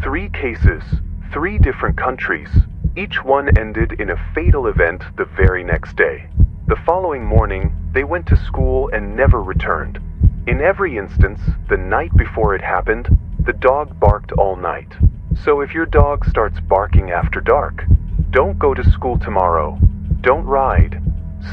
3 cases, 3 different countries. Each one ended in a fatal event the very next day. The following morning, they went to school and never returned. In every instance, the night before it happened, the dog barked all night. So if your dog starts barking after dark, don't go to school tomorrow. Don't ride.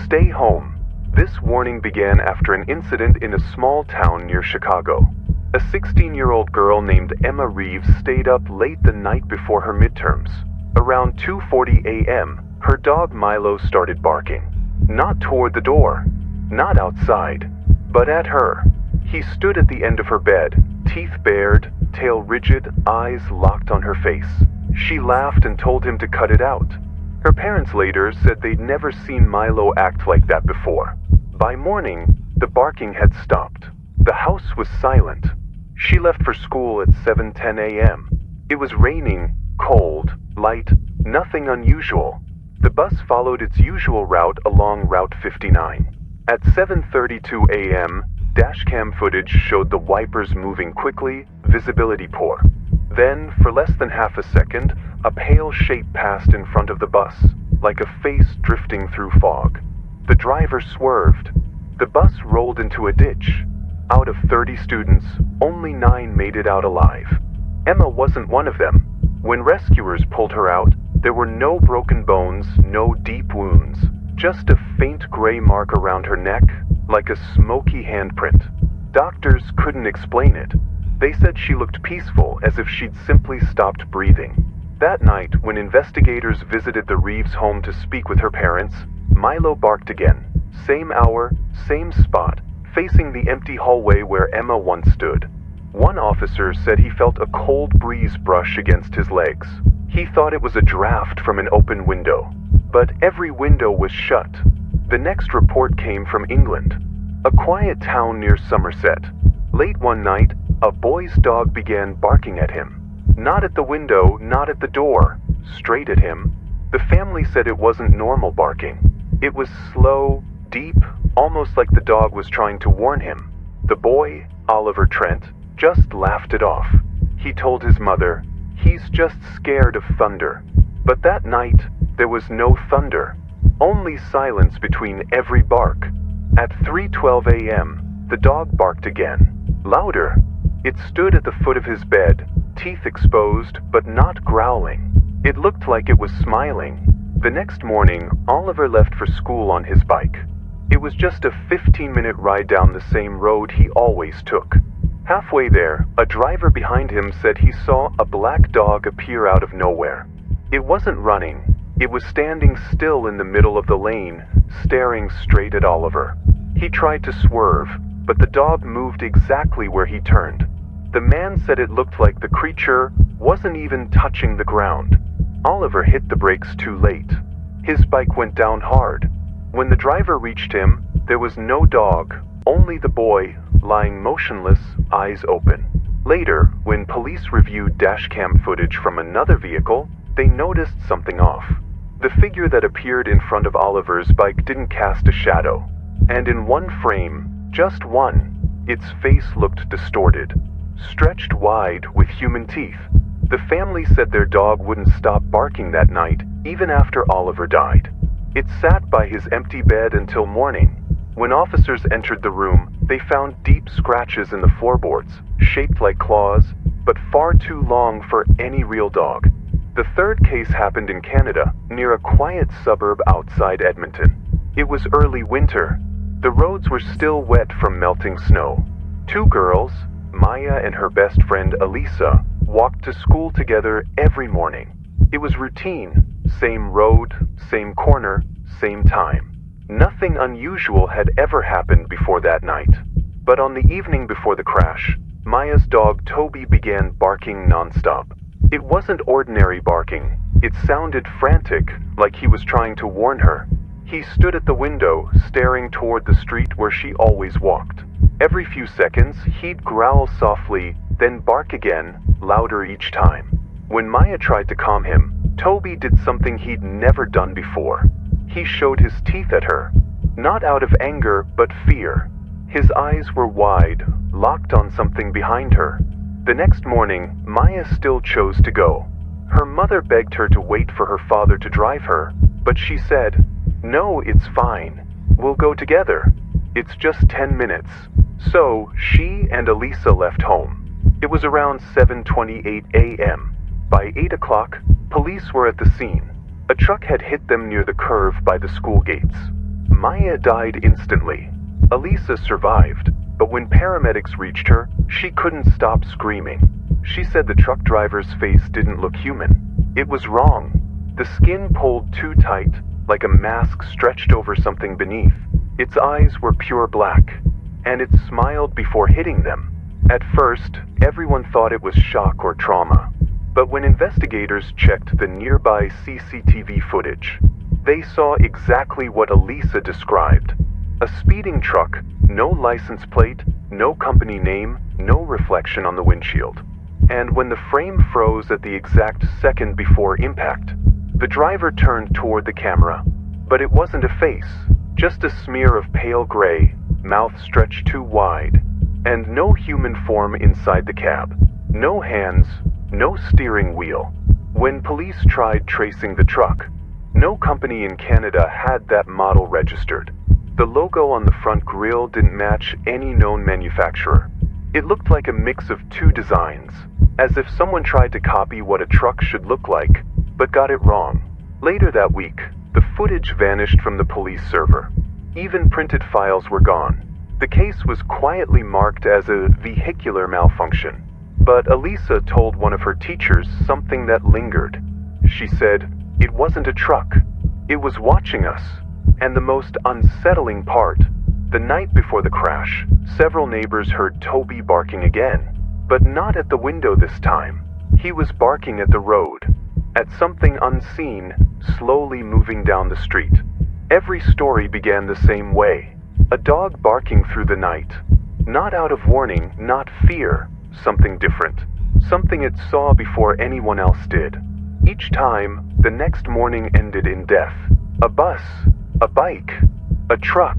Stay home. This warning began after an incident in a small town near Chicago. A 16-year-old girl named Emma Reeves stayed up late the night before her midterms. Around 2:40 a.m., her dog Milo started barking. Not toward the door, not outside, but at her. He stood at the end of her bed, teeth bared, tail rigid, eyes locked on her face. She laughed and told him to cut it out. Her parents later said they'd never seen Milo act like that before. By morning, the barking had stopped. The house was silent. She left for school at 7:10 a.m. It was raining, cold, light, nothing unusual. The bus followed its usual route along Route 59. At 7:32 a.m., dashcam footage showed the wipers moving quickly, visibility poor. Then, for less than half a second, a pale shape passed in front of the bus, like a face drifting through fog. The driver swerved. The bus rolled into a ditch. Out of 30 students, only 9 made it out alive. Emma wasn't one of them. When rescuers pulled her out, there were no broken bones, no deep wounds, just a faint gray mark around her neck, like a smoky handprint. Doctors couldn't explain it. They said she looked peaceful, as if she'd simply stopped breathing. That night, when investigators visited the Reeves home to speak with her parents, Milo barked again. Same hour, same spot, facing the empty hallway where Emma once stood. One officer said he felt a cold breeze brush against his legs. He thought it was a draft from an open window. But every window was shut. The next report came from England, a quiet town near Somerset. Late one night, a boy's dog began barking at him. Not at the window, not at the door, straight at him. The family said it wasn't normal barking. It was slow, deep, almost like the dog was trying to warn him. The boy, Oliver Trent, just laughed it off. He told his mother, "He's just scared of thunder." But that night, there was no thunder, only silence between every bark. At 3:12 a.m., the dog barked again, louder. It stood at the foot of his bed, teeth exposed, but not growling. It looked like it was smiling. The next morning, Oliver left for school on his bike. It was just a 15-minute ride down the same road he always took. Halfway there, a driver behind him said he saw a black dog appear out of nowhere. It wasn't running. It was standing still in the middle of the lane, staring straight at Oliver. He tried to swerve, but the dog moved exactly where he turned. The man said it looked like the creature wasn't even touching the ground. Oliver hit the brakes too late. His bike went down hard. When the driver reached him, there was no dog, only the boy, lying motionless, eyes open. Later, when police reviewed dashcam footage from another vehicle, they noticed something off. The figure that appeared in front of Oliver's bike didn't cast a shadow. And in one frame, just one, its face looked distorted, stretched wide with human teeth. The family said their dog wouldn't stop barking that night, even after Oliver died. It sat by his empty bed until morning. When officers entered the room, they found deep scratches in the floorboards, shaped like claws, but far too long for any real dog. The third case happened in Canada, near a quiet suburb outside Edmonton. It was early winter. The roads were still wet from melting snow. 2 girls, Maya and her best friend Elisa, walked to school together every morning. It was routine, same road, same corner, same time. Nothing unusual had ever happened before that night. But on the evening before the crash, Maya's dog Toby began barking nonstop. It wasn't ordinary barking. It sounded frantic, like he was trying to warn her. He stood at the window, staring toward the street where she always walked. Every few seconds, he'd growl softly, then bark again, louder each time. When Maya tried to calm him, Toby did something he'd never done before. He showed his teeth at her, not out of anger, but fear. His eyes were wide, locked on something behind her. The next morning, Maya still chose to go. Her mother begged her to wait for her father to drive her, but she said, "No, it's fine. We'll go together. It's just 10 minutes." So, she and Elisa left home. It was around 7:28 a.m. By 8 o'clock, police were at the scene. A truck had hit them near the curve by the school gates. Maya died instantly. Elisa survived, but when paramedics reached her, she couldn't stop screaming. She said the truck driver's face didn't look human. It was wrong. The skin pulled too tight, like a mask stretched over something beneath. Its eyes were pure black, and it smiled before hitting them. At first, everyone thought it was shock or trauma. But when investigators checked the nearby CCTV footage, they saw exactly what Elisa described. A speeding truck, no license plate, no company name, no reflection on the windshield. And when the frame froze at the exact second before impact, the driver turned toward the camera. But it wasn't a face, just a smear of pale gray, mouth stretched too wide, and no human form inside the cab. No hands, no steering wheel. When police tried tracing the truck, no company in Canada had that model registered. The logo on the front grille didn't match any known manufacturer. It looked like a mix of two designs, as if someone tried to copy what a truck should look like, but got it wrong. Later that week, the footage vanished from the police server. Even printed files were gone. The case was quietly marked as a vehicular malfunction. But Elisa told one of her teachers something that lingered. She said, "It wasn't a truck. It was watching us." And the most unsettling part, the night before the crash, several neighbors heard Toby barking again, but not at the window this time. He was barking at the road, at something unseen, slowly moving down the street. Every story began the same way. A dog barking through the night. Not out of warning, not fear. Something different. Something it saw before anyone else did. Each time, the next morning ended in death. A bus, a bike, a truck.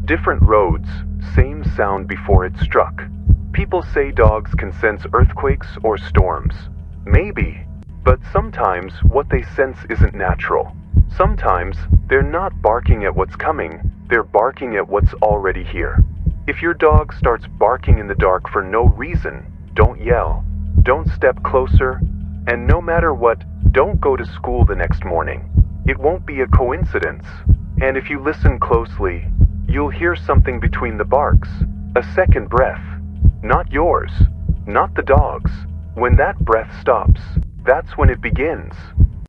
Different roads, same sound before it struck. People say dogs can sense earthquakes or storms. Maybe. But sometimes what they sense isn't natural. Sometimes they're not barking at what's coming, they're barking at what's already here. If your dog starts barking in the dark for no reason, don't yell, don't step closer, and no matter what, don't go to school the next morning. It won't be a coincidence. And if you listen closely, you'll hear something between the barks, a second breath. Not yours, not the dog's. When that breath stops, that's when it begins.